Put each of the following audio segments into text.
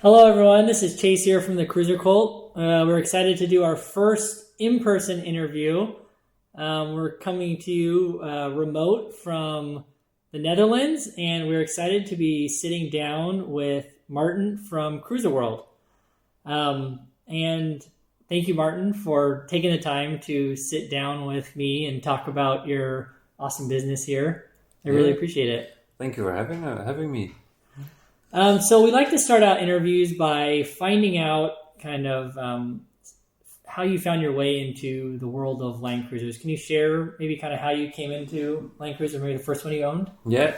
Hello, everyone. This is Chase here from the Cruiser Cult. We're excited to do our first in-person interview. We're coming to you remote from the Netherlands, and we're excited to be sitting down with Maarten from Cruiserworld. And thank you, Maarten, for taking the time to sit down with me and talk about your awesome business here. I really appreciate it. Thank you for having me. So we like to start out interviews by finding out kind of how you found your way into the world of Land Cruisers. Can you share maybe kind of how you came into Land Cruiser, maybe the first one you owned? Yeah.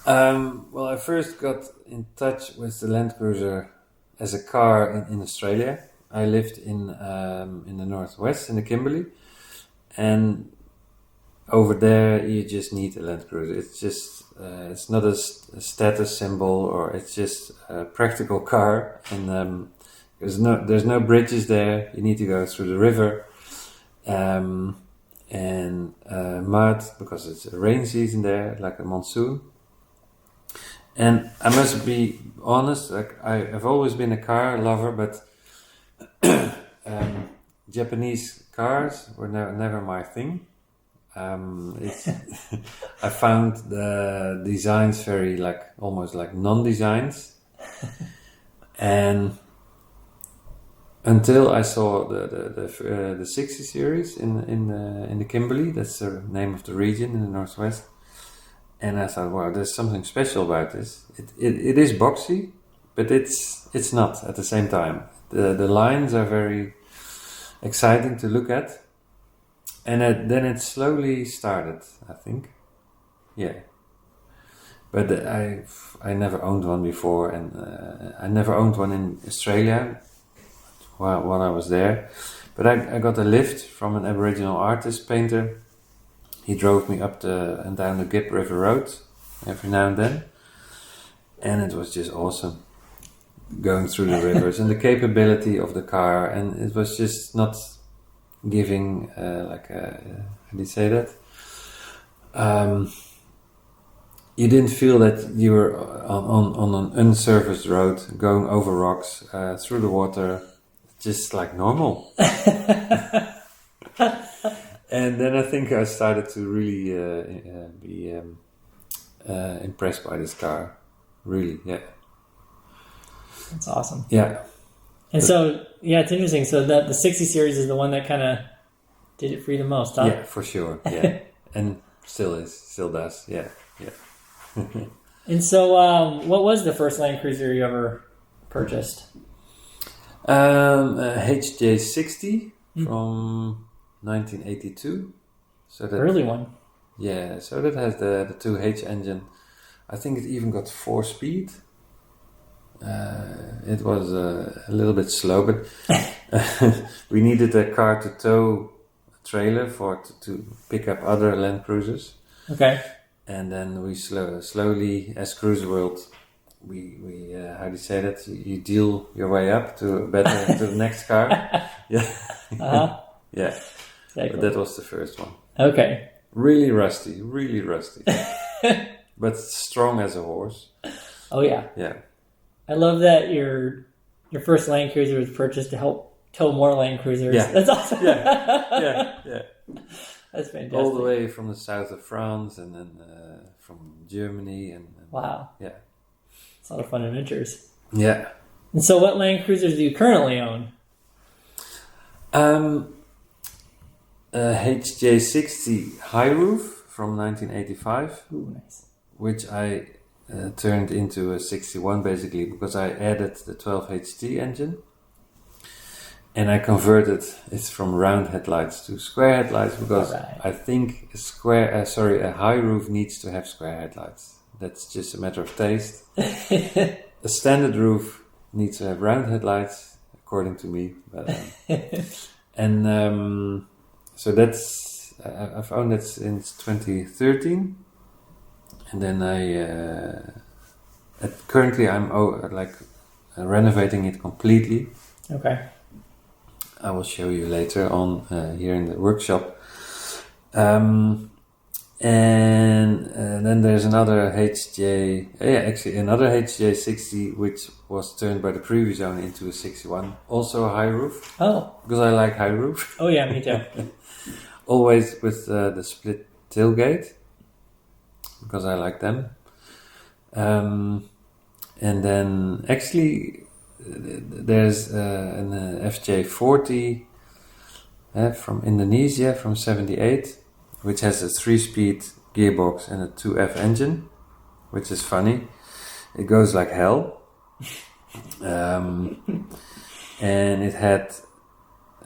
Well, I first got in touch with the Land Cruiser as a car in Australia. I lived in the Northwest, in the Kimberley. And over there, you just need a Land Cruiser. It's just... it's not a status symbol, or it's just a practical car, and there's no bridges there. You need to go through the river, and mud, because it's a rain season there, like a monsoon. And I must be honest, like I've always been a car lover, but Japanese cars were never my thing. I found the designs very almost like non-designs, and until I saw the 60 series in the Kimberley, that's the name of the region in the Northwest, and I thought, wow, there's something special about this. It is boxy, but it's not at the same time. The lines are very exciting to look at. And then it slowly started, I think. Yeah. But I never owned one before, and I never owned one in Australia while I was there. But I got a lift from an Aboriginal artist painter. He drove me up and down the Gib River Road every now and then. And it was just awesome, going through the rivers and the capability of the car. And it was just not... giving how do you say that? You didn't feel that you were on an unsurfaced road, going over rocks, through the water, just like normal. And then I think I started to really be impressed by this car. Really, yeah. That's awesome. Yeah. And so, yeah, it's interesting. So the 60 series is the one that kind of did it for you the most, huh? Yeah, for sure. Yeah, and still does. Yeah. And so, what was the first Land Cruiser you ever purchased? A HJ60 from 1982. So that early one. Yeah, so that has the 2H engine. I think it even got 4-speed. It was a little bit slow, but we needed a car to tow a trailer to pick up other Land Cruisers. Okay. And then we slowly, as Cruiserworld, we how do you say that? You deal your way up to the next car. Yeah. Uh-huh. Yeah. Exactly. But that was the first one. Okay. Really rusty, but strong as a horse. Oh yeah. Yeah. I love that your first Land Cruiser was purchased to help tow more Land Cruisers. Yeah. That's awesome. Yeah. That's fantastic. All the way from the south of France, and then from Germany, and wow. Yeah. It's a lot of fun adventures. Yeah. And so, what Land Cruisers do you currently own? A HJ60 high roof from 1985. Ooh, nice. Which I turned into a 61 basically, because I added the 12HT engine, and I converted it from round headlights to square headlights, because I think a high roof needs to have square headlights. That's just a matter of taste. A standard roof needs to have round headlights, according to me. But, so that's I've owned it since 2013. And then currently I'm renovating it completely. Okay. I will show you later on here in the workshop. And then there's another HJ60, which was turned by the previous owner into a 61. Also a high roof, Oh. because I like high roof. Oh yeah, me too. Always with the split tailgate, because I like them. And then actually there's an FJ40 from Indonesia from 78, which has a 3-speed gearbox and a 2F engine, which is funny. It goes like hell. And it had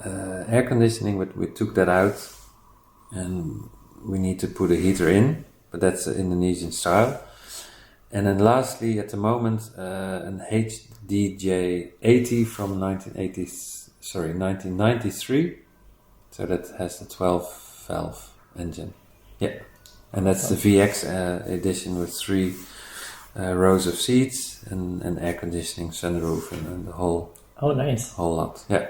air conditioning, but we took that out and we need to put a heater in, but that's the Indonesian style. And then lastly, at the moment, an HDJ80 from 1993. So that has the 12 valve engine. Yeah. And that's the VX edition with 3 rows of seats and air conditioning, sunroof, and the whole. Oh, nice. Whole lot. Yeah.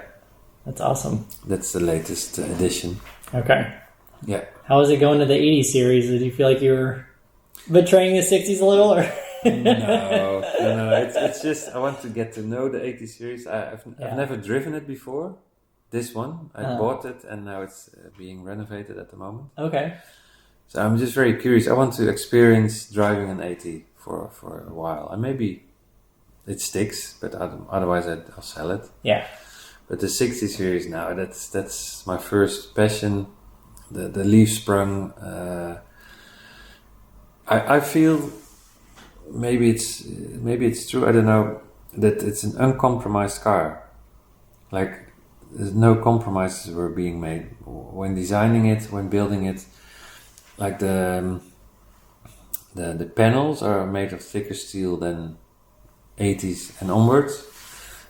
That's awesome. That's the latest edition. Okay. Yeah. How was it going to the 80 series? Did you feel like you were betraying the 60s a little, or? No. It's just I want to get to know the 80 series. I've never driven it before. This one I bought it, and now it's being renovated at the moment. Okay. So I'm just very curious. I want to experience driving an 80 for a while, and maybe it sticks, but otherwise I'll sell it. Yeah. But the 60 series now, that's my first passion. The leaf sprung. I feel maybe it's true. I don't know, that it's an uncompromised car. Like there's no compromises were being made when designing it, when building it. Like the panels are made of thicker steel than 80s and onwards.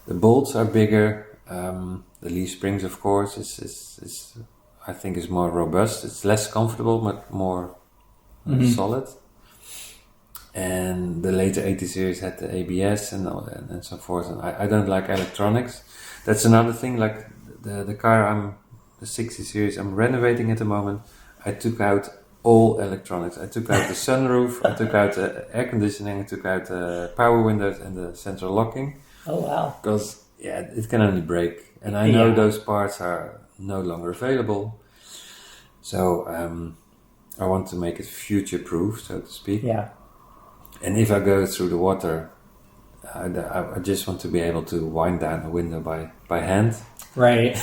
The bolts are bigger. The leaf springs, of course, is I think is more robust. It's less comfortable, but more solid. And the later 80 series had the ABS and so forth. And I don't like electronics. That's another thing. Like the car the 60 series, I'm renovating at the moment. I took out all electronics. I took out the sunroof. I took out the air conditioning. I took out the power windows and the central locking. Oh wow! Because it can only break, and I know those parts are no longer available. So I want to make it future-proof, so to speak. Yeah. And if I go through the water, I just want to be able to wind down a window by hand. Right.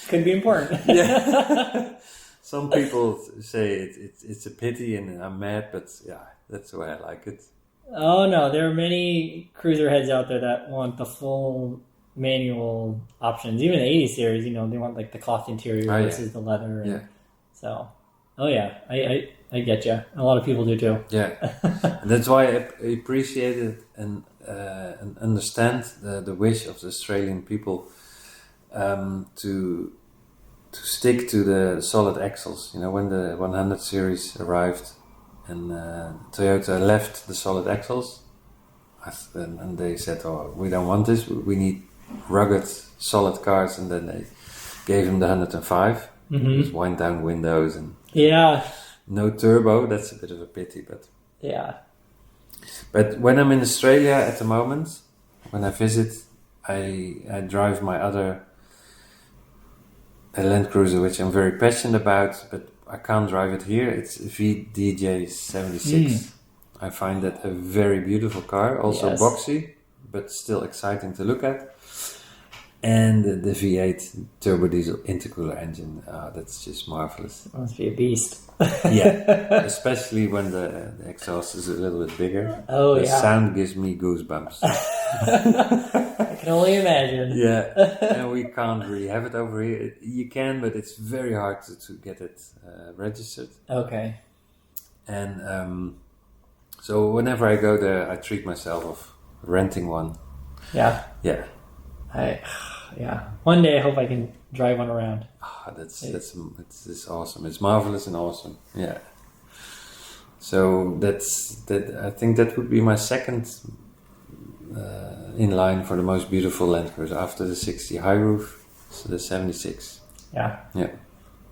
Could be important. Yeah. Some people say it's a pity and I'm mad, but yeah, that's the way I like it. Oh no, there are many cruiser heads out there that want the full manual options. Even the 80 series, they want like the cloth interior versus the leather. And so, I get you. A lot of people do too. Yeah, and that's why I appreciate it and understand the wish of the Australian people to stick to the solid axles. When the 100 series arrived and Toyota left the solid axles, and they said, "Oh, we don't want this. We need rugged, solid cars." And then they gave him the 105 with wind down windows and no turbo. That's a bit of a pity, but But when I'm in Australia at the moment, when I visit, I drive my other Land Cruiser, which I'm very passionate about, but I can't drive it here. It's VDJ76. I find that a very beautiful car, also boxy, but still exciting to look at. And the V8 turbo diesel intercooler engine, that's just marvelous. It must be a beast. Yeah, especially when the exhaust is a little bit bigger. Oh, the sound gives me goosebumps. I can only imagine. Yeah, and we can't really have it over here. You can, but it's very hard to get it registered. Okay. And so whenever I go there, I treat myself of renting one. Yeah. Yeah. One day I hope I can drive one around. It's awesome. It's marvelous and awesome. Yeah. So that. I think that would be my second in line for the most beautiful Land Cruiser after the 60 high roof. So the 76. Yeah. Yeah.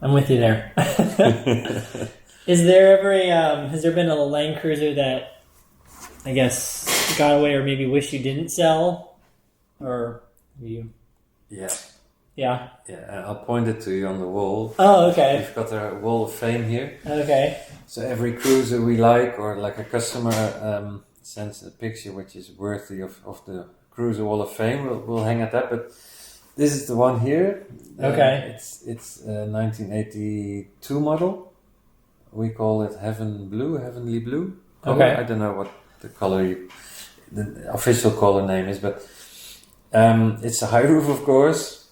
I'm with you there. Is there ever has there been a Land Cruiser that I guess got away or maybe wish you didn't sell? Or you? Yeah. Yeah. Yeah, I'll point it to you on the wall. Oh, okay. We've got a wall of fame here. Okay. So every cruiser we like, or like a customer sends a picture which is worthy of the Cruiser Wall of Fame, we'll hang it up. But this is the one here. Okay. It's a 1982 model. We call it Heavenly Blue color. Okay. I don't know what the the official color name is, but it's a high roof, of course.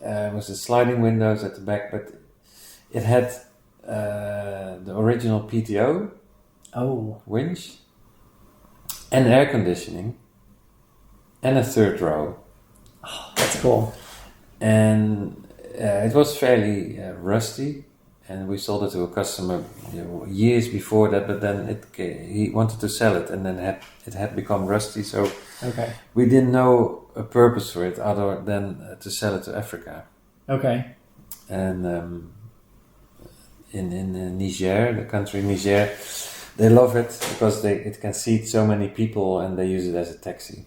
With the sliding windows at the back, but it had the original PTO winch and air conditioning and a third row. Oh, that's cool. And it was fairly rusty, and we sold it to a customer years before that, but then he wanted to sell it, and then it had become rusty, so we didn't know a purpose for it other than to sell it to Africa. Okay. And in Niger, the country Niger, they love it because it can seat so many people, and they use it as a taxi.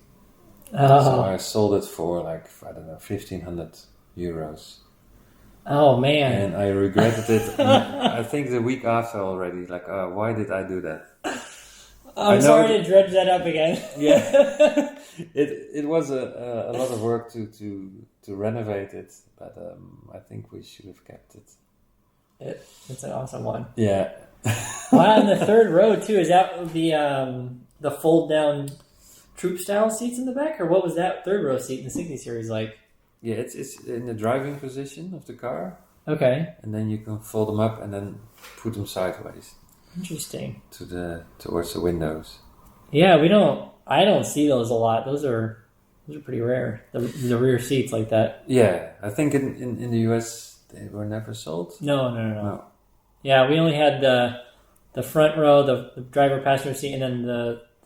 So I sold it for like, I don't know, 1,500 euros. Oh man. And I regretted it. I think the week after already, like, why did I do that? I'm sorry to dredge that up again. Yeah. It was a lot of work to renovate it, but I think we should have kept it. It's an awesome one. Yeah. Wow, and the third row too, is that the fold down troop style seats in the back, or what was that third row seat in the 60 series like? Yeah, it's in the driving position of the car. Okay. And then you can fold them up and then put them sideways. Interesting. Towards the windows. Yeah, I don't see those a lot. Those are pretty rare. The rear seats like that. Yeah, I think in the US they were never sold. No. Yeah, we only had the front row, the driver passenger seat, and then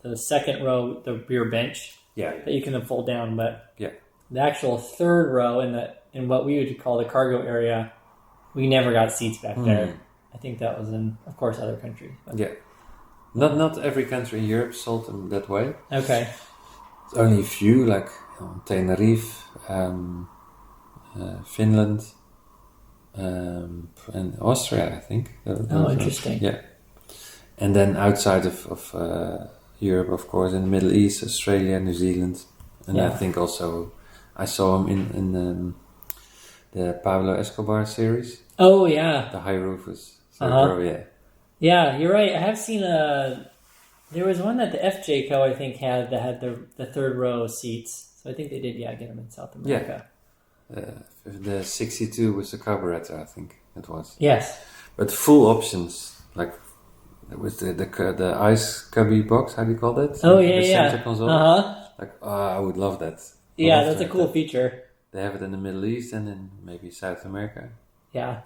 the second row, the rear bench. Yeah. That you can then fold down, but yeah. The actual third row in what we would call the cargo area, we never got seats back there. I think that was in, of course, other countries. But. Yeah. Not every country in Europe sold them that way. Okay. It's only a few, like Tenerife, Finland, and Austria, I think. Interesting. Yeah. And then outside of Europe, of course, in the Middle East, Australia, New Zealand. And I think also I saw him in the Pablo Escobar series. Oh, yeah. The high roof was third row, yeah. Yeah, you're right. I have seen there was one that the FJCO, I think, had that had the third row seats. So I think they did, get them in South America. Yeah. The 62 was the carburetor, I think it was. Yes. But full options, like with the ice cubby box, how do you call that? Oh, the center console. Like, I would love that. That's a cool feature. They have it in the Middle East and in maybe South America. Yeah.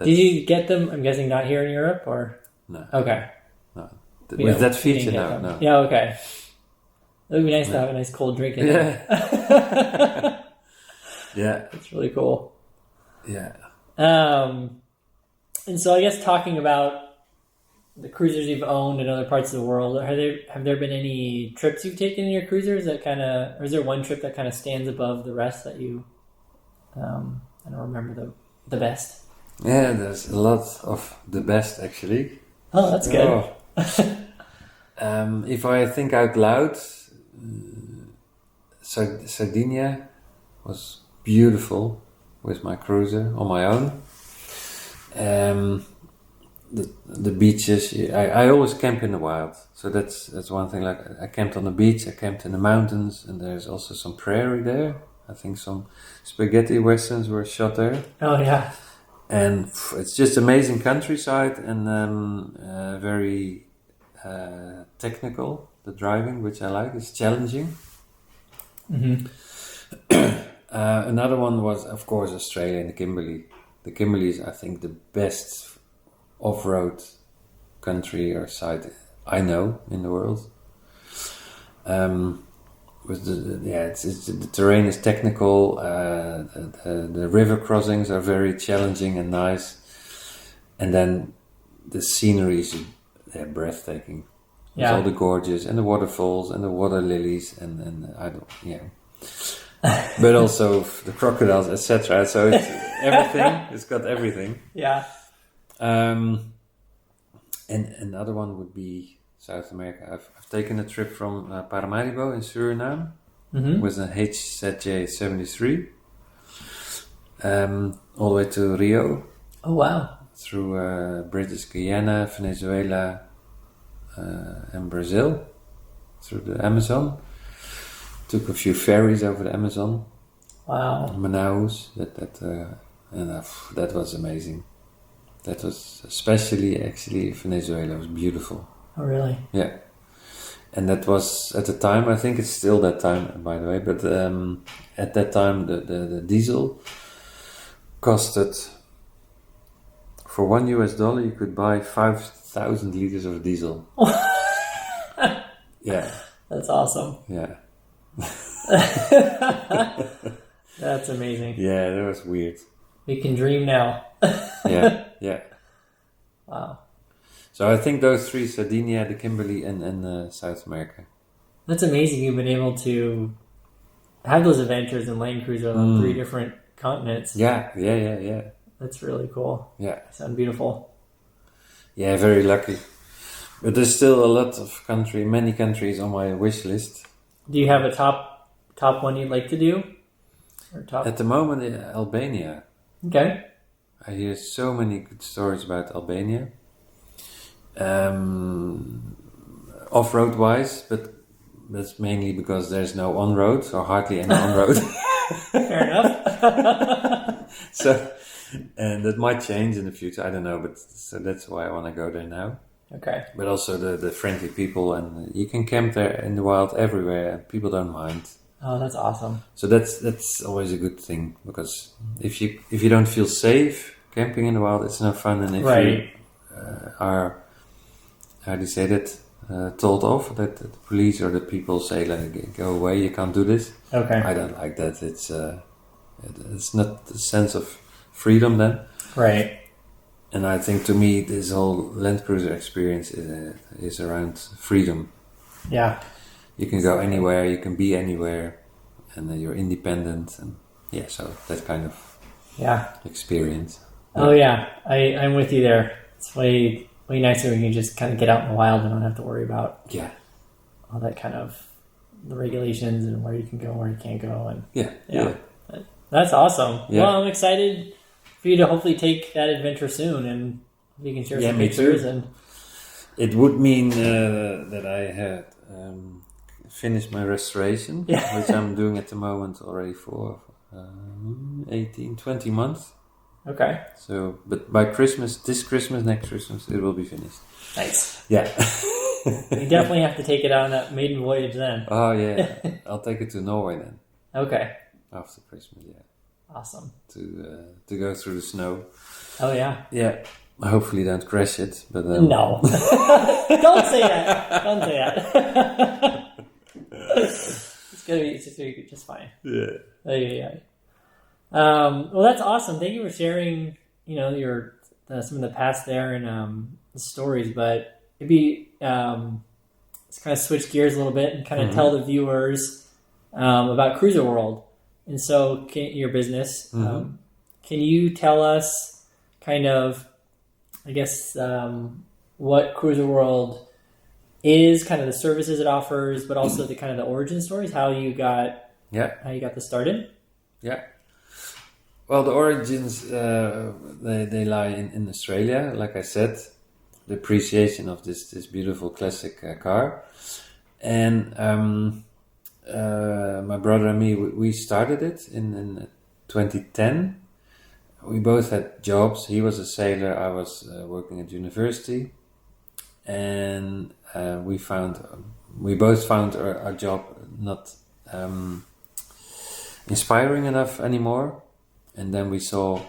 Did you get them? I'm guessing not here in Europe, or no? Okay. No, with that feature, no. Yeah, okay. It would be nice to have a nice cold drink in there. Yeah, it's really cool. Yeah. And so I guess talking about the cruisers you've owned in other parts of the world, have there been any trips you've taken in your cruisers that or is there one trip that kind of stands above the rest that you, I don't remember the best? Yeah, there's a lot of the best actually. Oh, that's good. If I think out loud, Sardinia was beautiful with my cruiser on my own. The beaches, I always camp in the wild, so that's one thing. Like I camped on the beach, I camped in the mountains, and there's also some prairie there. I think some spaghetti westerns were shot there. Oh yeah. And it's just amazing countryside and very technical. The driving, which I like, is challenging. Mm-hmm. Another one was, of course, Australia and the Kimberley. The Kimberley is, I think, the best off-road country or site I know in the world. With the terrain is technical. The river crossings are very challenging and nice, and then the scenery is breathtaking. With all the gorges and the waterfalls and the water lilies and I don't, but also the crocodiles, etc. So it's everything. It's got everything. Yeah. And another one would be South America. I've taken a trip from Paramaribo in Suriname with an HZJ73 all the way to Rio. Oh, wow. Through British Guyana, Venezuela, and Brazil, through the Amazon. Took a few ferries over the Amazon. Wow. Manaus. That was amazing. That was actually Venezuela was beautiful. Oh, really? Yeah. And that was at the time, I think it's still that time, by the way, but at that time the diesel costed, for $1 you could buy 5,000 liters of diesel. Yeah. That's awesome. Yeah. That's amazing. Yeah, that was weird. We can dream now. Yeah. Wow. So I think those three, Sardinia, the Kimberley, and South America. That's amazing. You've been able to have those adventures in Land Cruiser on 3 different continents. Yeah. That's really cool. Yeah. Sound beautiful. Yeah, very lucky. But there's still a lot of many countries on my wish list. Do you have a top one you'd like to do? Or top? At the moment, Albania. Okay. I hear so many good stories about Albania. Off-road wise, but that's mainly because there's no on-road, or hardly any on-road. Fair enough. So, and that might change in the future, I don't know, but so that's why I want to go there now. Okay. But also the friendly people, and you can camp there in the wild everywhere, and people don't mind. Oh, that's awesome. So that's always a good thing, because if you don't feel safe camping in the wild, it's no fun. And if you are, how do you say that, told off, that the police or the people say, like, go away, you can't do this. Okay. I don't like that. It's not the sense of freedom then. Right. And I think, to me, this whole Land Cruiser experience is around freedom. Yeah. You can go anywhere, you can be anywhere, and then you're independent, and so that kind of experience. Oh yeah, I'm with you there. It's way nicer when you just kind of get out in the wild and don't have to worry about all that kind of the regulations and where you can go, where you can't go, and yeah. That's awesome. Yeah. Well, I'm excited for you to hopefully take that adventure soon, and you can share some pictures. And it would mean that I had finished my restoration, which I'm doing at the moment already for 18-20 months. Okay. So, but by this Christmas, next Christmas, it will be finished. Nice. Yeah. You definitely have to take it on that maiden voyage then. Oh yeah, I'll take it to Norway then. Okay. After Christmas, yeah. Awesome. To go through the snow. Oh yeah. Yeah. Hopefully don't crash it, but no. Don't say that. Don't say that. It's gonna be just fine. Yeah. Well, that's awesome. Thank you for sharing. Your some of the past there and the stories. But it'd be let's kind of switch gears a little bit and kind of tell the viewers about Cruiserworld. And so, your business. Can you tell us kind of, I guess, what Cruiserworld is, kind of the services it offers, but also the kind of the origin stories, how you got this started? Yeah. Well, the origins they lie in Australia. Like I said, the appreciation of this beautiful classic car, and my brother and me, we started it in 2010. We both had jobs. He was a sailor. I was working at university, and we both found our job not inspiring enough anymore. And then we saw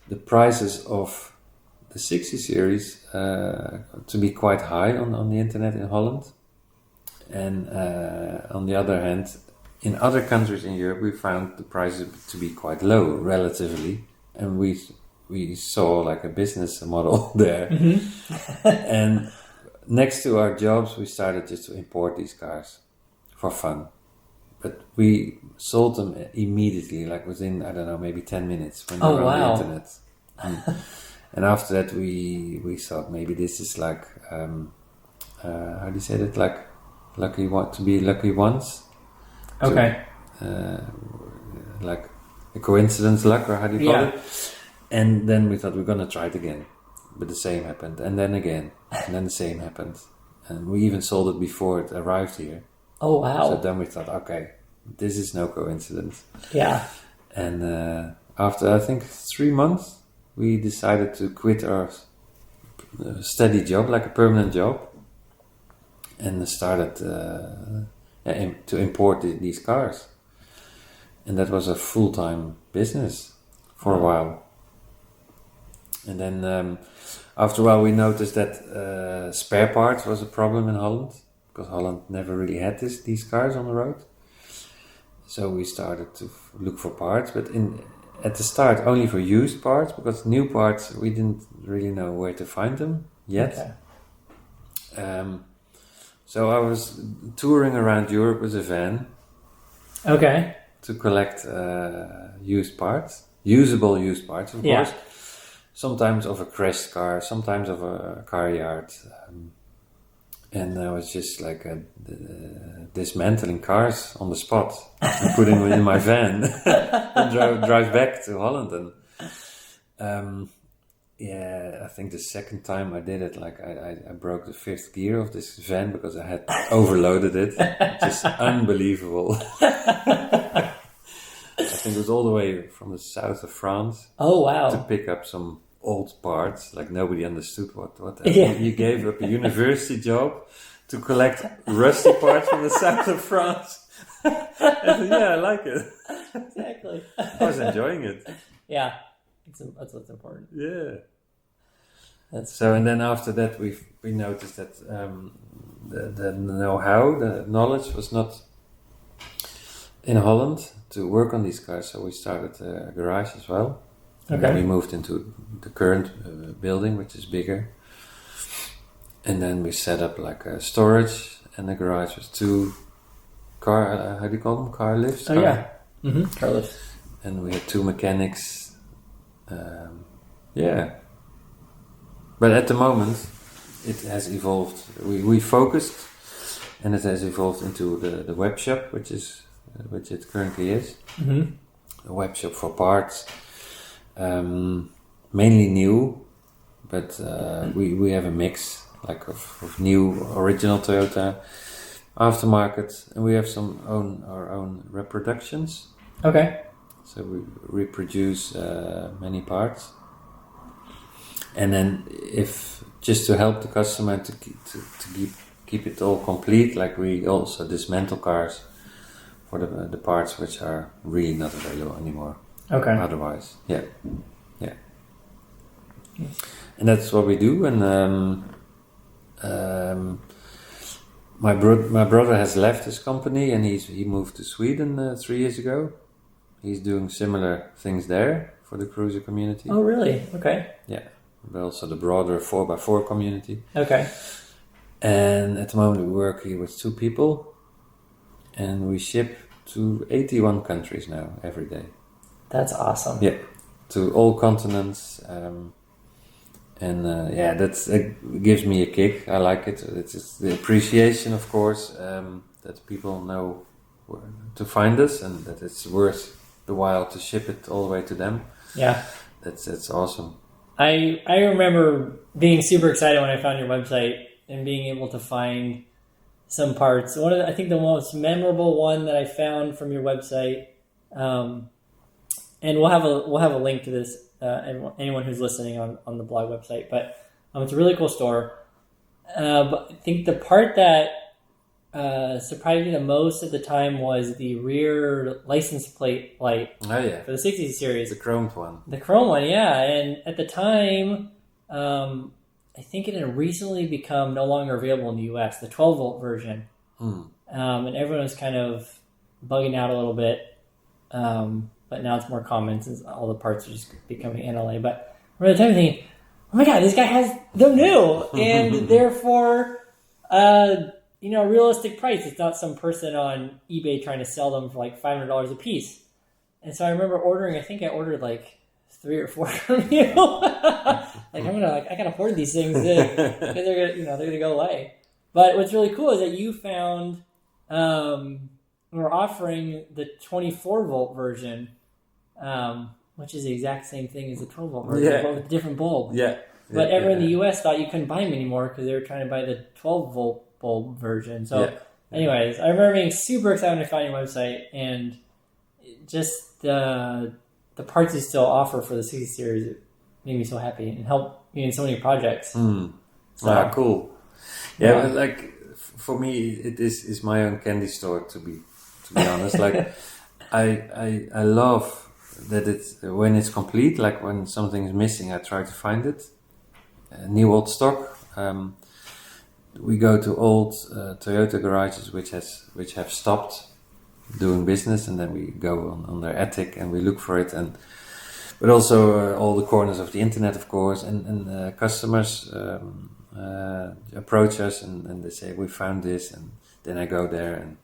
the prices of the 60 series to be quite high on the internet in Holland. And on the other hand, in other countries in Europe, we found the prices to be quite low relatively. And we saw like a business model there. And next to our jobs, we started just to import these cars for fun. But we sold them immediately, like within, I don't know, maybe 10 minutes when they were on the internet. And after that, we thought maybe this is like, how do you say that? Like, to be lucky once. Okay. Like a coincidence luck, or how do you call it? And then we thought we're going to try it again. But the same happened. And then again. And then the same happened. And we even sold it before it arrived here. Oh, wow. So then we thought, okay, this is no coincidence. Yeah. And after, I think, 3 months, we decided to quit our steady job, like a permanent job, and started to import these cars. And that was a full-time business for a while. And then after a while, we noticed that spare parts was a problem in Holland, because Holland never really had these cars on the road. So we started to look for parts, but at the start only for used parts, because new parts we didn't really know where to find them yet. Okay. So I was touring around Europe with a van. Okay. To collect used parts, usable used parts, of course. Sometimes of a crashed car, sometimes of a car yard. And I was just like dismantling cars on the spot and putting them in my van and drive back to Holland. And I think the second time I did it, like I broke the fifth gear of this van because I had overloaded it. Just unbelievable. I think it was all the way from the south of France. Oh, wow. To pick up some old parts, like nobody understood what you gave up a university job to collect rusty parts from the south of France. And I like it. Exactly. I was enjoying it. Yeah, that's what's important. Yeah. That's so, and then after that, we noticed that the know-how, the knowledge was not in Holland to work on these cars, so we started a garage as well. And then we moved into the current building, which is bigger. And then we set up like a storage, and the garage was 2 car, how do you call them? Car lifts? Car lifts. And we had 2 mechanics. But at the moment, it has evolved. We focused, and it has evolved into the web shop, which it currently is. A web shop for parts. Mainly new, but we have a mix like of new original Toyota, aftermarket, and we have our own reproductions. Okay. So we reproduce many parts, and then if just to help the customer to keep it all complete, like we also dismantle cars for the parts which are really not available anymore. Okay. Otherwise, yeah. And that's what we do. And my brother has left his company, and he moved to Sweden 3 years ago. He's doing similar things there for the cruiser community. Oh, really? Okay. Yeah, but also the broader 4x4 community. Okay. And at the moment we work here with 2 people, and we ship to 81 countries now every day. That's awesome. Yeah, to all continents, it gives me a kick. I like it. It's just the appreciation, of course, that people know where to find us, and that it's worth the while to ship it all the way to them. Yeah, that's awesome. I remember being super excited when I found your website and being able to find some parts. I think the most memorable one that I found from your website. And we'll have a link to this, anyone who's listening on the blog website. But it's a really cool store. But I think the part that surprised me the most at the time was the rear license plate light. Oh yeah, for the 60 series, the chromed one. The chrome one, yeah. And at the time, I think it had recently become no longer available in the US, the 12-volt version. And everyone was kind of bugging out a little bit. But now it's more common since all the parts are just becoming NLA. But at the time, thinking, oh my God, this guy they're new, and therefore Realistic price. It's not some person on eBay trying to sell them for like $500 a piece. And so I remember ordering. I think I ordered like 3 or 4 from you. I can afford these things because they're gonna go away. But what's really cool is that you found we're offering the 24-volt version, which is the exact same thing as the 12-volt version, but with a different bulb. Yeah. But everyone in the U.S. thought you couldn't buy them anymore because they were trying to buy the 12-volt bulb version. So, anyways, I remember being super excited when I found your website, and just the parts you still offer for the 60 series, it made me so happy and helped me in so many projects. So, cool. Yeah, but like for me, it is my own candy store. To be honest, like I love that it's when it's complete. Like when something is missing, I try to find it. New old stock. We go to old Toyota garages which have stopped doing business, and then we go on their attic and we look for it, but also all the corners of the internet, of course, and customers approach us and they say we found this, and then I go there and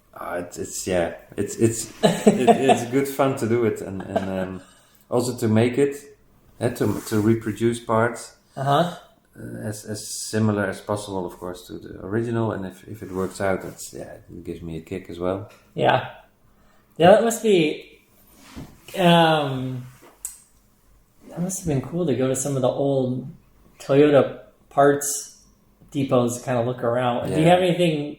it's good fun to do it, and also to make it, to reproduce parts. As similar as possible, of course, to the original, and if it works out, it gives me a kick as well. Yeah, that must be. That must have been cool to go to some of the old Toyota parts depots, kind of look around. Do you have anything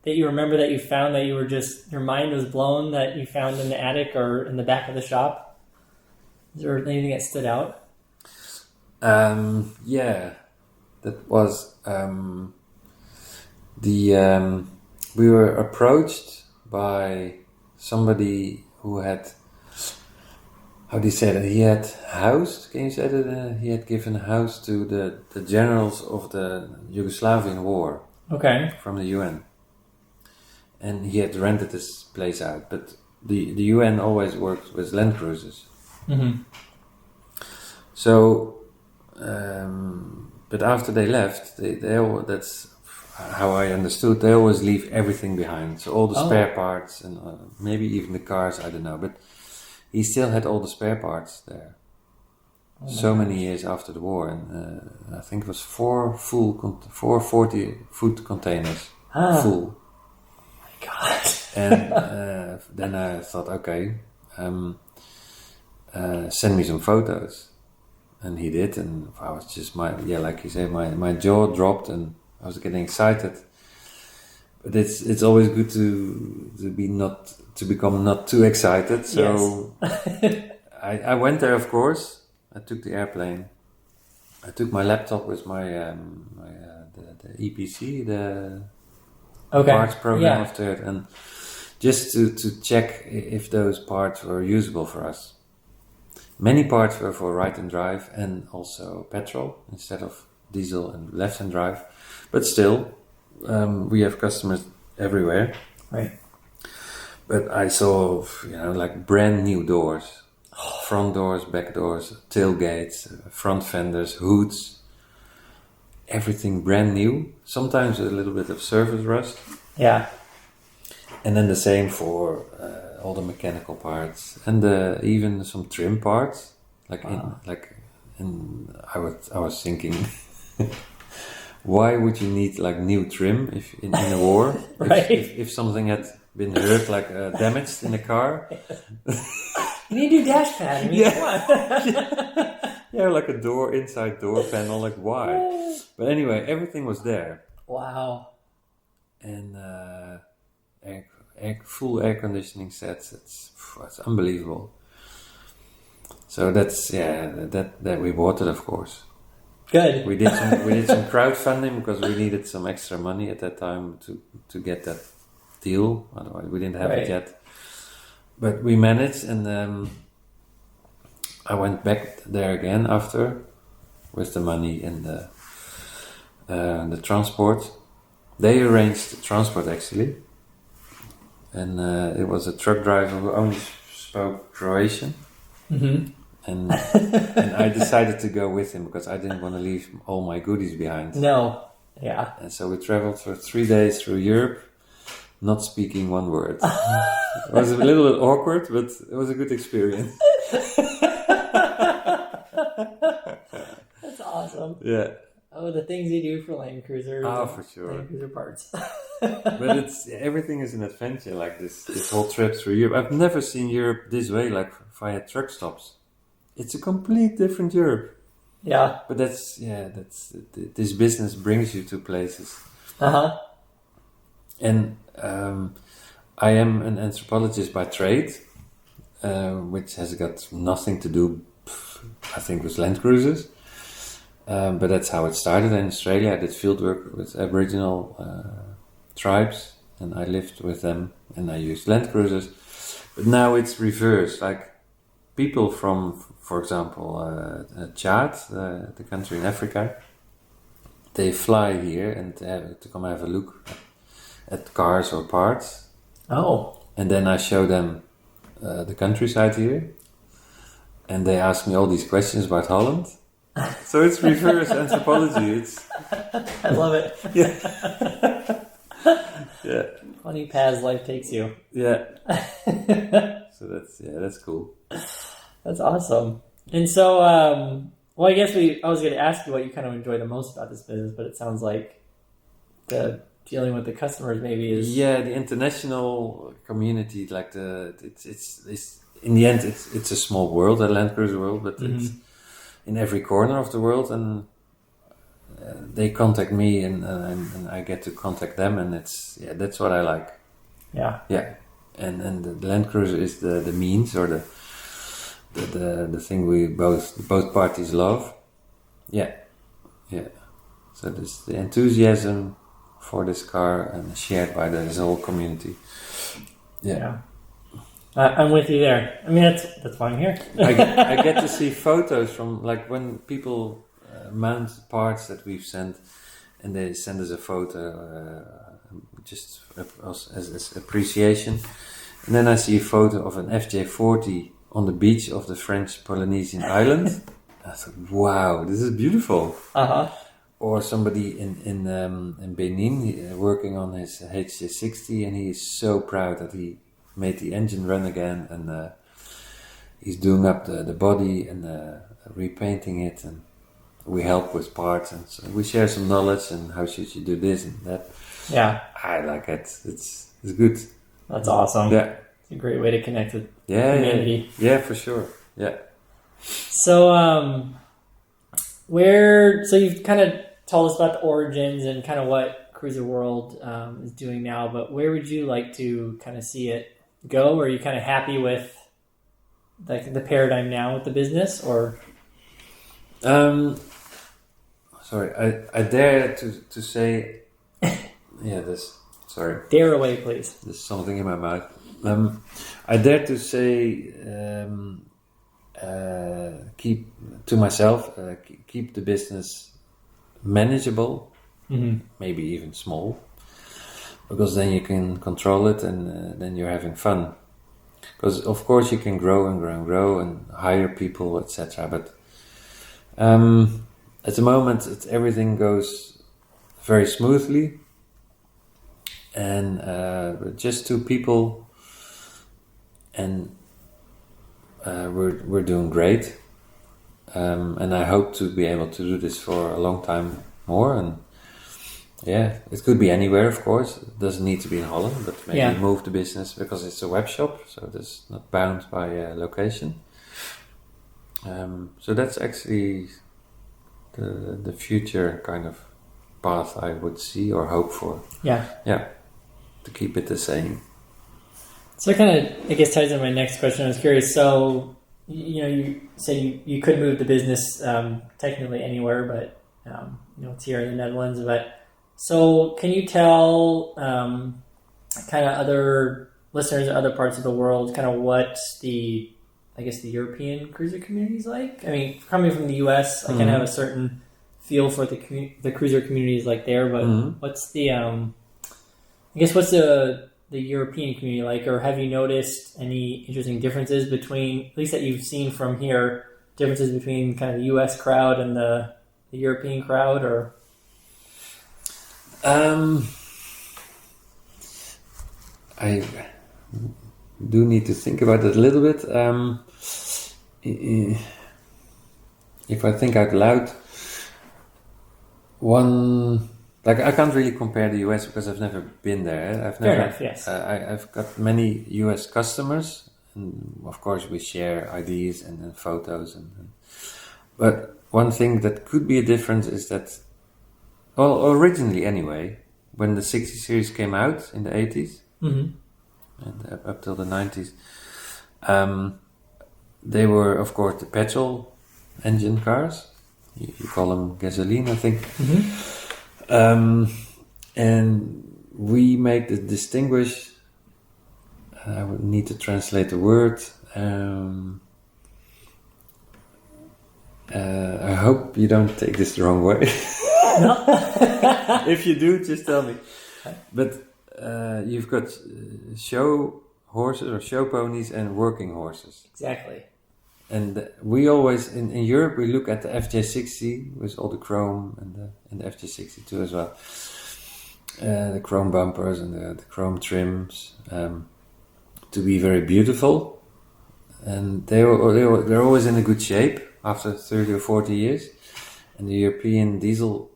that you remember that you found that you were just your mind was blown that you found in the attic or in the back of the shop? Is there anything that stood out? That was we were approached by somebody who had, how do you say that, he had housed, can you say that, he had given a house to the generals of the Yugoslavian war. Okay. From the UN. And he had rented this place out, but the UN always worked with Land Cruisers. Mm-hmm. So but after they left, that's how I understood, they always leave everything behind. So all the spare parts and maybe even the cars, I don't know. But he still had all the spare parts there. Many years after the war. And I think it was 4 40-foot containers full. Oh my God. And then I thought, okay, send me some photos. And he did, and I was just like you say, my jaw dropped, and I was getting excited. But it's always good to become not too excited. So yes. I went there, of course. I took the airplane. I took my laptop with my the EPC, the parts program of it, and just to check if those parts were usable for us. Many parts were for right-hand drive and also petrol instead of diesel and left-hand drive. But still, we have customers everywhere. Right. But I saw, like brand new doors. Front doors, back doors, tailgates, front fenders, hoods. Everything brand new. Sometimes a little bit of surface rust. Yeah. And then the same for all the mechanical parts and even some trim parts. I was thinking, why would you need like new trim if in a war? Right. If something had been hurt, like damaged in a car. You need a new dash pad. I mean, Yeah, like a inside door panel. Like why? But anyway, everything was there. Wow. And full air conditioning sets. It's unbelievable. So that's that we bought it, of course. Good. We did some crowdfunding because we needed some extra money at that time to get that deal. Otherwise, we didn't have it yet. But we managed, and I went back there again after with the money and the transport. They arranged the transport actually, and it was a truck driver who only spoke Croatian. Mm-hmm. And I decided to go with him because I didn't want to leave all my goodies behind. No, Yeah. And so we traveled for 3 days through Europe, not speaking one word. It was a little bit awkward, but it was a good experience. That's awesome. Yeah. Oh, the things you do for Land Cruiser. Oh, for sure. Land Cruiser parts. But everything is an adventure, like this whole trip through Europe. I've never seen Europe this way, like via truck stops. It's a complete different Europe. Yeah. But that's this business brings you to places. And I am an anthropologist by trade, which has got nothing to do, I think, with Land Cruisers. But that's how it started in Australia. I did fieldwork with Aboriginal tribes, and I lived with them, and I used Land Cruisers. But now it's reversed. Like people from, for example, Chad, the country in Africa, they fly here and to come have a look at cars or parts. Oh. And then I show them the countryside here, and they ask me all these questions about Holland. So it's reverse anthropology. I love it. Yeah. Yeah. Funny paths life takes you. Yeah. So that's cool. That's awesome. And so, well, I guess I was going to ask you what you kind of enjoy the most about this business, but it sounds like the dealing with the customers maybe is. Yeah, the international community, like it's in the end it's a small world, at Land Cruiser World, but it's in every corner of the world, and they contact me, and I get to contact them, and that's what I like. Yeah. Yeah, and the Land Cruiser is the means, or the thing we both parties love. Yeah. So there's the enthusiasm for this car and shared by this whole community. Yeah. I'm with you there. I mean, that's why I'm here. I get to see photos from, like, when people mount parts that we've sent, and they send us a photo just as appreciation. And then I see a photo of an FJ40 on the beach of the French Polynesian island. I thought, wow, this is beautiful. Or somebody in Benin working on his HJ60, and he is so proud that he made the engine run again, and he's doing up the body and repainting it, and we help with parts, and so we share some knowledge and how should you do this and that. Yeah, I like it. It's good. That's awesome. Yeah, it's a great way to connect with community. Yeah, for sure. Yeah. So so you've kind of told us about the origins and kind of what Cruiser World is doing now, but where would you like to kind of see it go? Are you kind of happy with like the paradigm now with the business, or? Sorry, I dare to say, sorry. Dare away, please. There's something in my mouth. I dare to say, keep to myself, keep the business manageable, maybe even small, because then you can control it, and then you're having fun. Because of course you can grow and hire people, etc. But at the moment everything goes very smoothly, and just 2 people, and we're doing great. And I hope to be able to do this for a long time more, and it could be anywhere, of course. It doesn't need to be in Holland, but maybe move the business, because it's a web shop, so it's not bound by location. So that's actually the future kind of path I would see or hope for. Yeah, to keep it the same. So it kind of, I guess, ties into my next question. I was curious. So, you say you could move the business technically anywhere, but it's here in the Netherlands. But so, can you tell kind of other listeners in other parts of the world kind of what the European cruiser community is like? I mean, coming from the U.S., I kind of have a certain feel for the cruiser communities like there. But what's the what's the European community like, or have you noticed any interesting differences between, at least that you've seen from here, differences between kind of the U.S. crowd and the European crowd, or? I do need to think about it a little bit. If I think out loud, I can't really compare the US because I've never been there. Fair enough, yes. I've got many US customers, and of course we share ideas and photos. But one thing that could be a difference is that, well, originally anyway, when the 60 series came out in the 80s, Mm-hmm. and up till the 90s, they were, of course, the petrol engine cars. You call them gasoline, I think. Mm-hmm. And we make the distinguish. I would need to translate the word. I hope you don't take this the wrong way. No. If you do, just tell me. But you've got show horses or show ponies and working horses. Exactly. And we always, in Europe, we look at the FJ60 with all the chrome and the FJ62 as well. The chrome bumpers and the chrome trims to be very beautiful. And they're always in a good shape after 30 or 40 years. And the European diesel,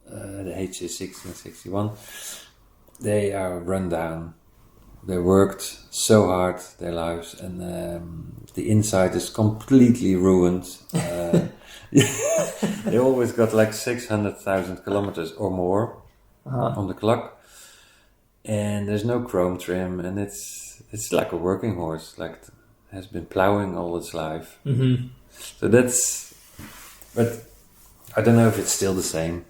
the HJ60 and 61, they are run down. They worked so hard their lives, and the inside is completely ruined. They always got like 600,000 kilometers or more on the clock, and there's no chrome trim, and it's like a working horse, like it has been plowing all its life. Mm-hmm. So but I don't know if it's still the same.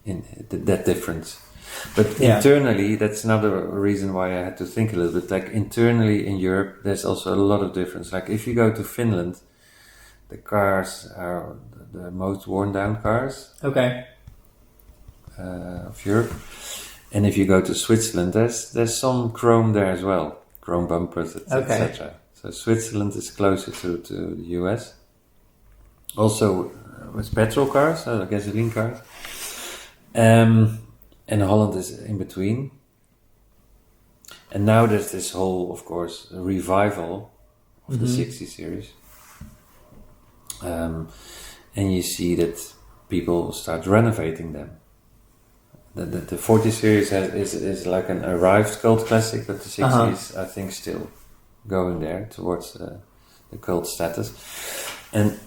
In that difference. But internally, that's another reason why I had to think a little bit. Like internally in Europe, there's also a lot of difference. Like if you go to Finland, the cars are the most worn down cars Okay. Of Europe. And if you go to Switzerland, there's some chrome there as well, chrome bumpers, etc. So Switzerland is closer to the US. Also with petrol cars, gasoline cars. And Holland is in between. And now there's this whole, of course, revival of the 60 series. And you see that people start renovating them. The 40 series is like an arrived cult classic, but the 60s, I think, still going there towards the cult status. And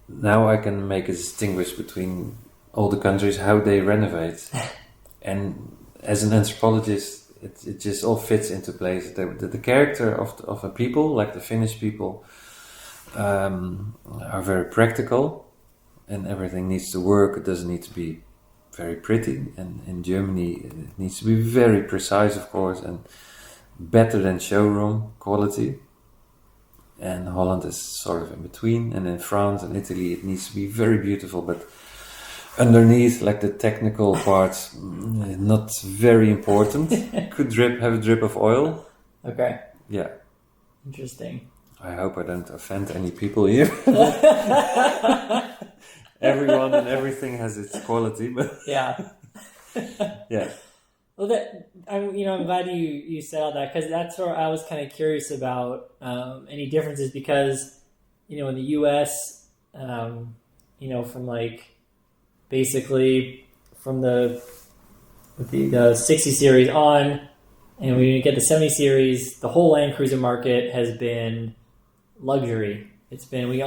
now I can make a distinguish between all the countries, how they renovate. And as an anthropologist, it just all fits into place. The character of a people, like the Finnish people, are very practical, and everything needs to work. It doesn't need to be very pretty. And in Germany, it needs to be very precise, of course, and better than showroom quality. And Holland is sort of in between. And in France and Italy, it needs to be very beautiful, but underneath, like the technical parts, not very important. Could have a drip of oil. Okay. Yeah. Interesting. I hope I don't offend any people here. Everyone and everything has its quality, but Yeah. yeah. Well, I'm glad you said all that, because that's where I was kind of curious about any differences, because in the U.S., from like basically from the 60 series on, and when you get the 70 series, the whole Land Cruiser market has been luxury. It's been we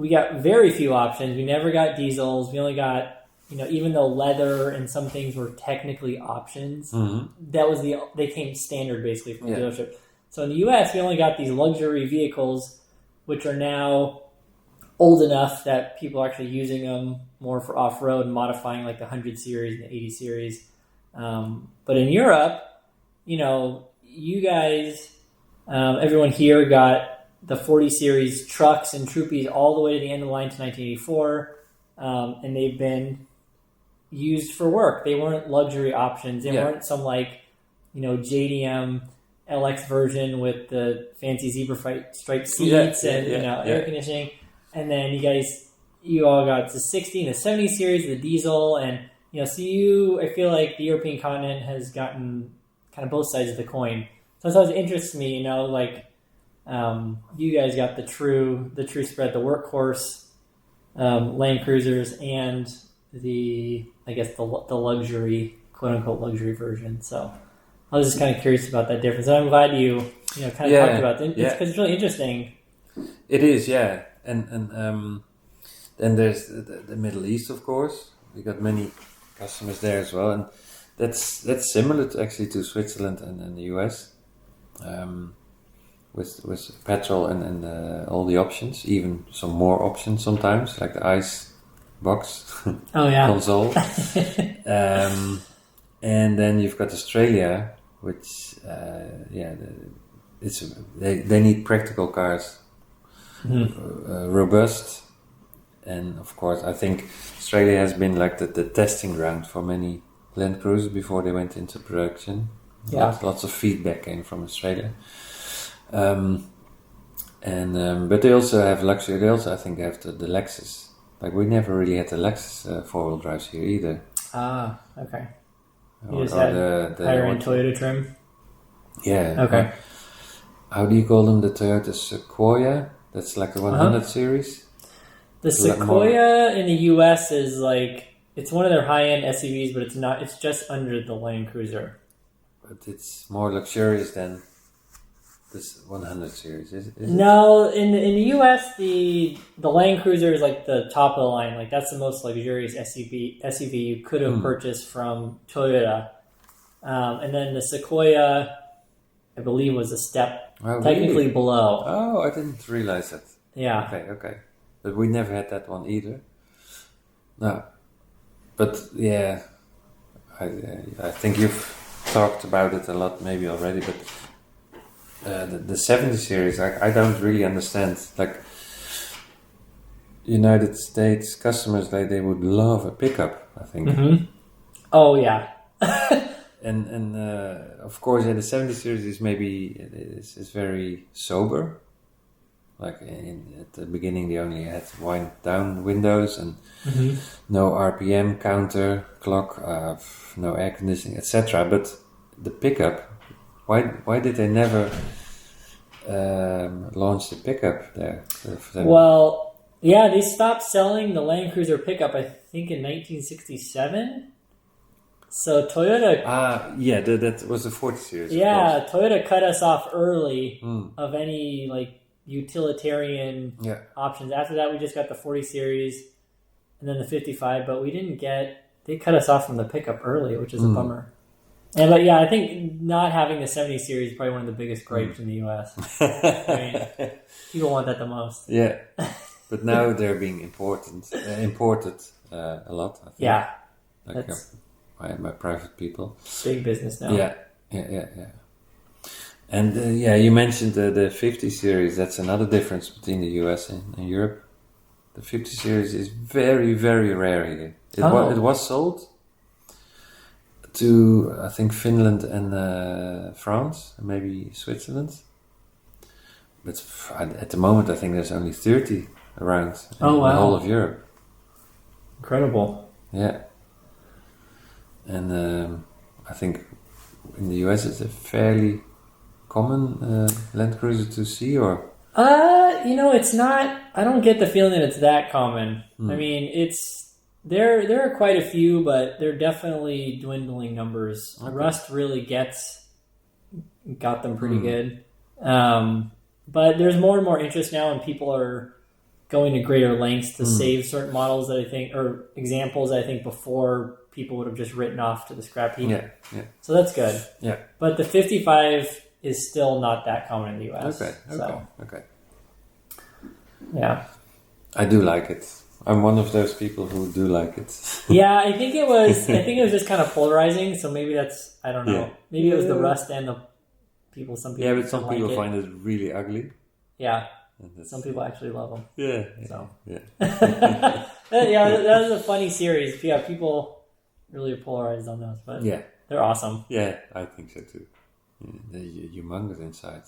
got very few options. We never got diesels. We only got even though leather and some things were technically options, that was they came standard basically from the dealership. So in the U.S., we only got these luxury vehicles, which are now old enough that people are actually using them more for off-road and modifying, like the 100 series and the 80 series. But in Europe, you guys, everyone here got the 40 series trucks and Troopies all the way to the end of the line to 1984, and they've been used for work. They weren't luxury options. They weren't some JDM LX version with the fancy zebra striped seats and air conditioning. And then you guys you all got the 60 and the 70 series, the diesel, and so I feel like the European continent has gotten kind of both sides of the coin. So it always interests me, you guys got the true spread, the workhorse Land Cruisers, and the luxury, quote unquote luxury version. So I was just kind of curious about that difference. And I'm glad you kind of talked about it. Because it's really interesting. It is, yeah, and then there's the Middle East, of course. We got many customers there as well, and that's similar to Switzerland and the US, with petrol and all the options, even some more options sometimes, like the ice box console. And then you've got Australia, which they need practical cars, robust, and of course I think Australia has been like the testing ground for many Land Cruisers before they went into production. Lots of feedback came from Australia, but they also have luxury. They also, I think, have the Lexus. Like, we never really had the Lexus 4-wheel drives here either. Okay. You just had the higher end Toyota trim. Yeah. Okay. How do you call them? The Toyota Sequoia. That's like the 100 series. The Sequoia in the US is it's one of their high end SUVs, but it's not. It's just under the Land Cruiser. But it's more luxurious than this 100 series, is it? No, in the US, the Land Cruiser is like the top of the line. Like, that's the most luxurious SUV you could have purchased from Toyota. And then the Sequoia, I believe, was a step technically below. Oh, I didn't realize that. Yeah. Okay. But we never had that one either. No. But yeah, I think you've talked about it a lot maybe already, but the 70 series, I don't really understand. Like, United States customers, they would love a pickup, I think. Mm-hmm. Oh yeah. and of course, the 70 series is is very sober. Like, at the beginning, they only had wind down windows and no RPM counter clock, no air conditioning, etc. But the pickup, why did they never launch the pickup there? Well, yeah, they stopped selling the Land Cruiser pickup, I think, in 1967. So Toyota... that was the 40 series. Yeah, Toyota cut us off early of any, utilitarian options. After that, we just got the 40 series and then the 55, but they cut us off from the pickup early, which is a bummer. And I think not having the 70 series is probably one of the biggest gripes in the US. People want that the most. Yeah, but now they're being imported a lot, I think. Yeah. My private people. Big business now. Yeah. And you mentioned the 50 series. That's another difference between the US and Europe. The 50 series is very, very rare here. It was sold to, I think, Finland and France, and maybe Switzerland. But at the moment, I think there's only 30 around in the whole of Europe. Incredible. Yeah. And I think in the US it's a fairly common Land Cruiser to see, or? It's not. I don't get the feeling that it's that common. I mean, there are quite a few, but they're definitely dwindling numbers. Okay. Rust really got them pretty good. But there's more and more interest now, and people are going to greater lengths to save certain models that I think, or examples that I think before people would have just written off to the scrap heap. Yeah. So that's good. Yeah. But the 55 is still not that common in the US. Okay. Yeah. I do like it. I'm one of those people who do like it. Yeah, I think it was just kind of polarizing, so maybe that's, I don't know. Yeah. Maybe it was the rust and some people Yeah, but some people find it really ugly. Yeah. Some people actually love them. Yeah. So. Yeah. That was a funny series. Yeah, people really polarized on those, but they're awesome. Yeah, I think so too. They're humongous inside.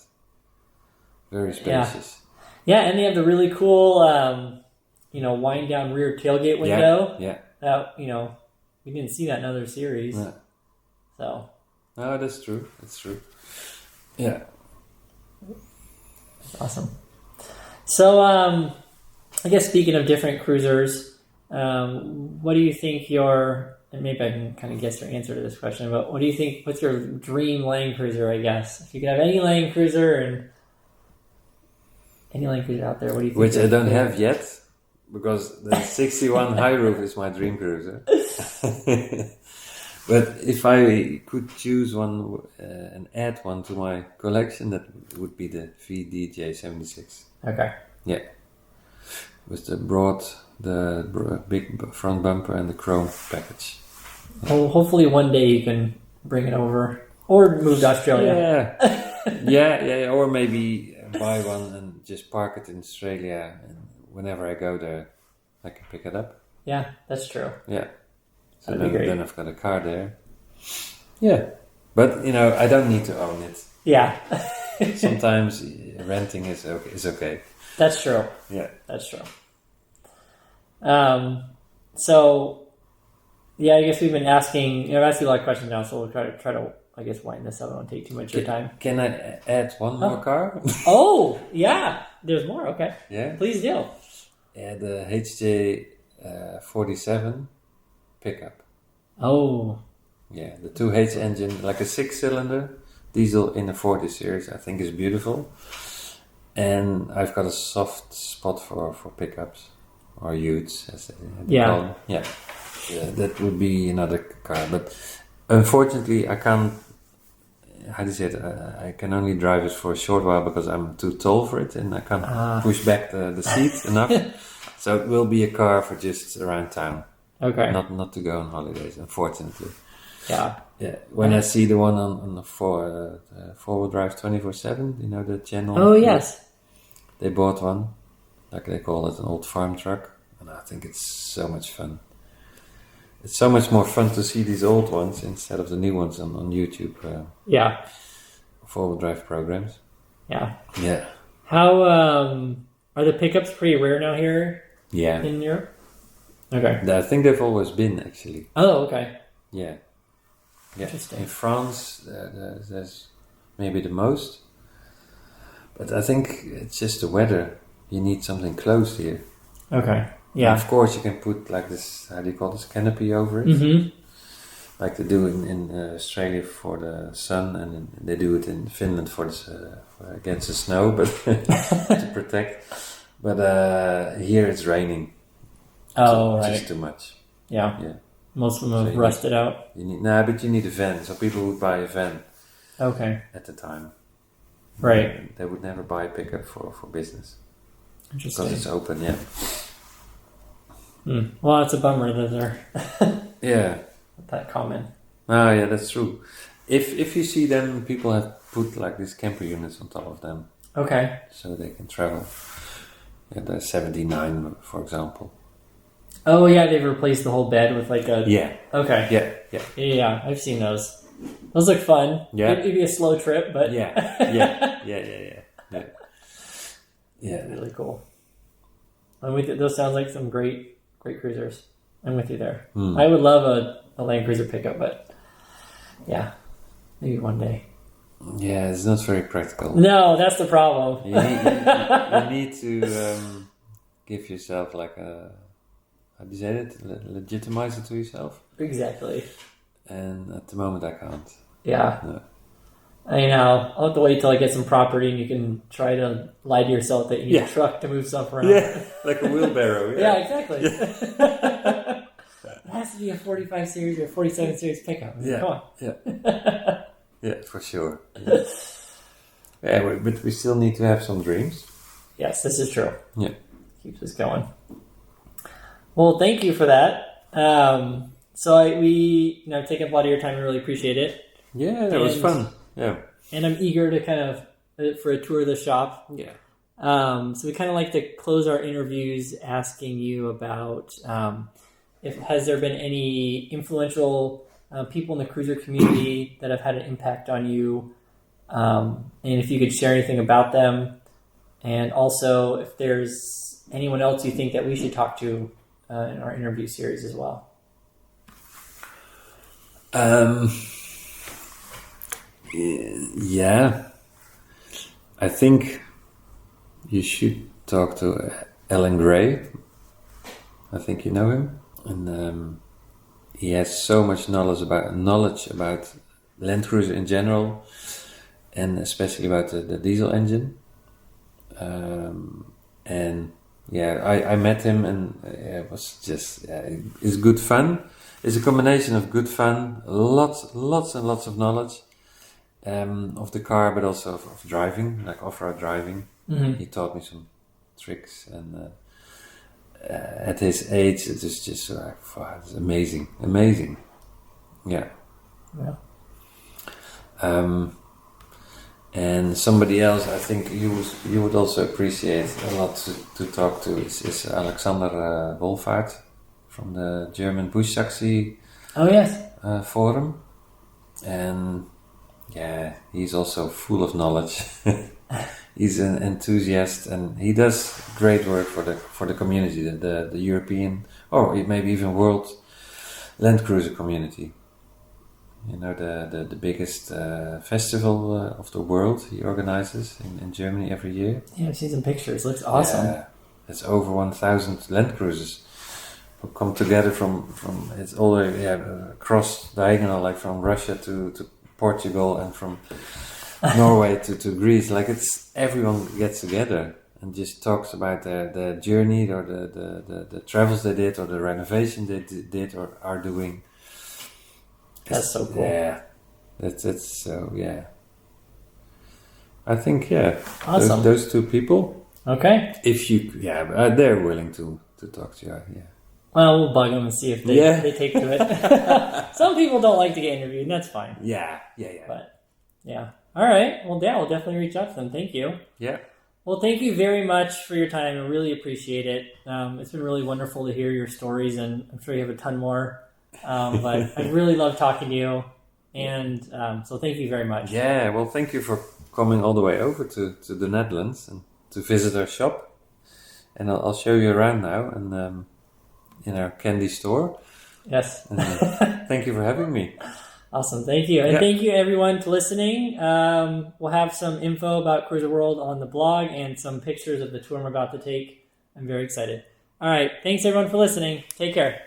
Very spacious. Yeah, and they have the really cool wind down rear tailgate window. Yeah. That we didn't see that in other series. Yeah. So. No, that's true. That's true. Yeah. That's awesome. So, I guess speaking of different cruisers, what do you think and maybe I can kind of guess your answer to this question, but what do you think, what's your dream Land Cruiser, I guess? If you could have any Land Cruiser out there, what do you think? Which I don't have yet, because the 61 high roof is my dream cruiser. But if I could choose one and add one to my collection, that would be the VDJ76. Okay. Yeah. With the big front bumper and the chrome package. Well, hopefully one day you can bring it over or move to Australia. Yeah. Or maybe buy one and just park it in Australia, and whenever I go there, I can pick it up. Yeah, that's true. Yeah. So That'd be great. Then I've got a car there. Yeah. But, I don't need to own it. Yeah. Sometimes renting is okay. That's true. Yeah. That's true. So, yeah, I guess we've been asking, I've asked you a lot of questions now, so we'll try to, I guess, wind this up. I won't take too much of your time. Can I add one more car? Oh, yeah. There's more. Okay. Yeah. Please do. Yeah, the HJ 47 pickup. Oh. Yeah, the 2H engine, like a 6-cylinder diesel in a 40 series, I think is beautiful. And I've got a soft spot for pickups, or utes, as they call them. Yeah, that would be another car. But unfortunately, I can't, how do you say it, I can only drive it for a short while because I'm too tall for it, and I can't push back the seat enough. So it will be a car for just around town. Okay. Not to go on holidays, unfortunately. Yeah. Yeah. When I see the one on the four-wheel drive 24/7, the channel. Oh yes. They bought one, like they call it, an old farm truck, and I think it's so much fun. It's so much more fun to see these old ones instead of the new ones on YouTube. Yeah. Four-wheel drive programs. Yeah. Yeah. How are the pickups pretty rare now here? Yeah. In Europe. Okay. I think they've always been, actually. Oh, okay. Yeah. Yeah. Interesting. In France, there's maybe the most. But I think it's just the weather. You need something closed here. Okay. Yeah. And of course, you can put like this, how do you call this, canopy over it. Mm-hmm. Like they do in Australia for the sun, and they do it in Finland for against the snow, but to protect. But here it's raining. Oh, It's right. just too much. Yeah. Yeah. Most of them have rusted out. But you need a van. So people would buy a van. Okay. At the time. Right. They would never buy a pickup for business. Interesting. Because it's open, yeah. Well, it's a bummer that they're Yeah. that common. Ah, yeah, that's true. If you see them, people have put like these camper units on top of them. Okay. So they can travel. Yeah, the 79, for example. Oh yeah, they've replaced the whole bed with like a. Yeah. Okay. Yeah. Yeah, I've seen those. Those look fun. Yeah. It'd be a slow trip, but Yeah. really cool. I'm with you. Those sound like some great cruisers. I'm with you there. I would love a Land Cruiser pickup, but yeah, maybe one day. Yeah, it's not very practical. No, that's the problem. You need to give yourself like a, how do you say it? Legitimize it to yourself. Exactly. And at the moment I can't. Yeah. No. I know. I'll have to wait till I get some property and you can try to lie to yourself that you need a truck to move stuff around. Yeah, like a wheelbarrow. Yeah, exactly. It has to be a 45 series or 47 series pickup. Come on. Yeah, for sure. Yeah, but we still need to have some dreams. Yes, this is true. Yeah. Keeps us going. Well, thank you for that. So we taken up a lot of your time. We really appreciate it. Yeah, that was fun. Yeah. And I'm eager to kind of for a tour of the shop. Yeah. So we kind of like to close our interviews asking you about has there been any influential people in the cruiser community that have had an impact on you, and if you could share anything about them, and also if there's anyone else you think that we should talk to in our interview series as well? Yeah, I think you should talk to Alan Gray. I think you know him, and he has so much knowledge about Land Cruiser in general, and especially about the diesel engine. And yeah, I met him, and it was just it's good fun. It's a combination of good fun, lots and lots of knowledge of the car, but also of driving, like off-road driving. Mm-hmm. He taught me some tricks, and at his age, it is just wow, it's amazing. Yeah. And somebody else, I think you would also appreciate a lot to talk to is Alexander Wolfhard from the German Bush Taxi forum, and yeah, he's also full of knowledge. He's an enthusiast, and he does great work for the community, the European or maybe even world Land Cruiser community. You know, the biggest festival of the world he organizes in Germany every year. Yeah, I've seen some pictures. Looks awesome. Yeah, it's over 1,000 Land Cruisers who come together from it's all the way across diagonal, like from Russia to Portugal, and from Norway to Greece. Like, it's everyone gets together and just talks about their journey, or the travels they did, or the renovation they did or are doing. That's so cool. Yeah, that's so, yeah. I think, awesome. Those two people. Okay. If you, they're willing to talk to you. Yeah. Well, we'll bug them and see if they take to it. Some people don't like to get interviewed, and that's fine. Yeah. But yeah. All right. Well, yeah, we'll definitely reach out to them. Thank you. Yeah. Well, thank you very much for your time. I really appreciate it. It's been really wonderful to hear your stories, and I'm sure you have a ton more. But I really love talking to you, and so thank you very much. Yeah, well, thank you for coming all the way over to the Netherlands and to visit our shop. And I'll show you around now, and in our candy store. Yes. Thank you for having me. Awesome, thank you. And thank you everyone for listening. We'll have some info about Cruiser World on the blog and some pictures of the tour I'm about to take. I'm very excited. All right, thanks everyone for listening. Take care.